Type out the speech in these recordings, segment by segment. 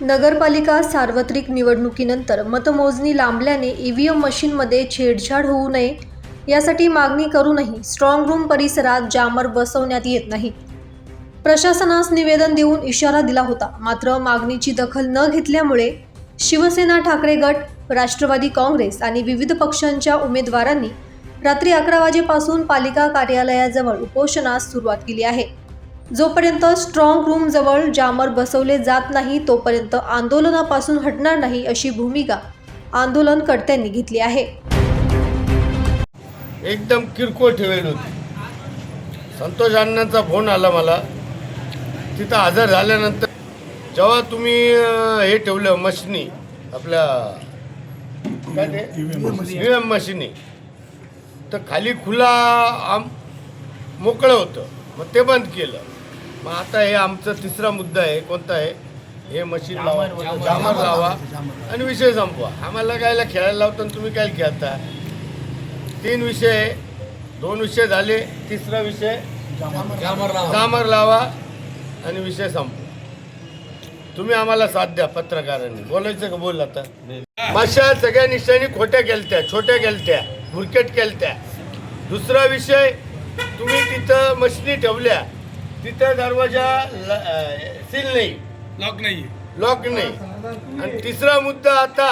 नगरपालिका सार्वत्रिक निवडणुकीनंतर मतमोजणी लांबल्याने ईव्हीएम मशीनमध्ये छेडछाड होऊ नये यासाठी मागणी करूनही स्ट्रॉंग रूम परिसरात जामर बसवण्यात येत नाही। प्रशासनास निवेदन देऊन इशारा दिला होता, मात्र मागणीची दखल न घेतल्यामुळे शिवसेना, ठाकरे गट, राष्ट्रवादी काँग्रेस आणि विविध पक्षांच्या उमेदवारांनी रात्री 11 वाजेपासून पालिका कार्यालयाजवळ उपोषणास सुरुवात केली आहे। जोपर्यंत स्ट्रॉंग रूम जवळ जामर बसवले जात नाही तोपर्यंत आंदोलनापासून हटणार नाही, अशी भूमिका आंदोलनकर्त्यांनी घेतली आहे। एकदम किरकोळ ठेवेल होती। संतोष अण्णांचा फोन आला मला, तिथं हजर झाल्यानंतर जेव्हा तुम्ही हे ठेवलं मशिनी, आपल्या काय ते ईव्हीएम मशिनी, तर खाली खुला मोकळं होतं, मग ते बंद केलं। मग आता हे आमचा तिसरा मुद्दा आहे, कोणता आहे? हे मशीन लावा, जामर लावा आणि विषय संपवा। आम्हाला कायला खेळायला लावता, तुम्ही काय खेळता? 3 विषय, 2 विषय झाले, तिसरा विषय जामर लावा आणि विषय संपवा। तुम्ही आम्हाला साथ द्या, पत्रकारांनी बोलायचं का? बोल आता। मशाल सगळ्या निष्ठांनी खोट्या केलत्या, छोट्या केलत्या, भुरकेट केलत्या। दुसरा विषय, तुम्ही तिथं मशिनी ठेवल्या, तिथं दरवाजा सील नाही, लॉक नाही। आणि तिसरा मुद्दा, आता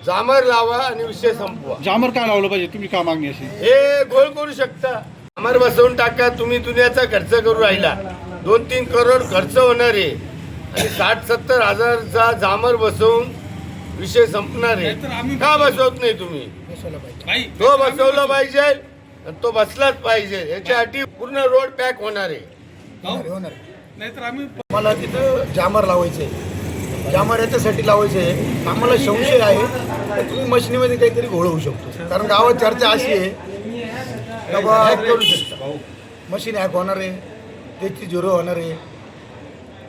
जामर लावा आणि विषय संपवा। जामर का लावलं पाहिजे? तुम्ही का मागणी अशी? हे गोळ करू शकता, जामर बसवून टाका। तुम्ही दुनियाचा खर्च करू राहिला, 2-3 करोड खर्च होणार आहे आणि 60-70 हजारचा जामर बसवून विषय संपणार आहे। का बसवत नाही तुम्ही? तो बसवला पाहिजे आणि तो बसलाच पाहिजे। याच्यासाठी पूर्ण रोड पॅक होणार आहे। मला तिथं जामर लावायचं आहे, जामर याच्यासाठी लावायचं आहे, आम्हाला संशय आहे तर तुम्ही मशिनीमध्ये काहीतरी घोळ होऊ शकतो। कारण गावात चर्चा अशी आहे का बा हॅक करू शकता, मशीन हॅक होणार आहे, त्याची झिरो होणार आहे,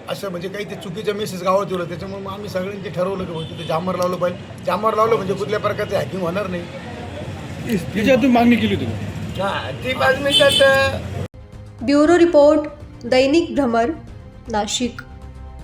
असं म्हणजे काही ते चुकीचं मेसेज गावात दिलं। त्याच्यामुळे मग आम्ही सगळ्यांनी ठरवलं की तिथे जामर लावलं पाहिजे। जामर लावलं म्हणजे कुठल्या प्रकारचे हॅकिंग होणार नाही। त्याच्यातून मागणी केली तुम्ही? हां, ती 5 मिनिटात। ब्युरो रिपोर्ट, दैनिक भ्रमर, नाशिक।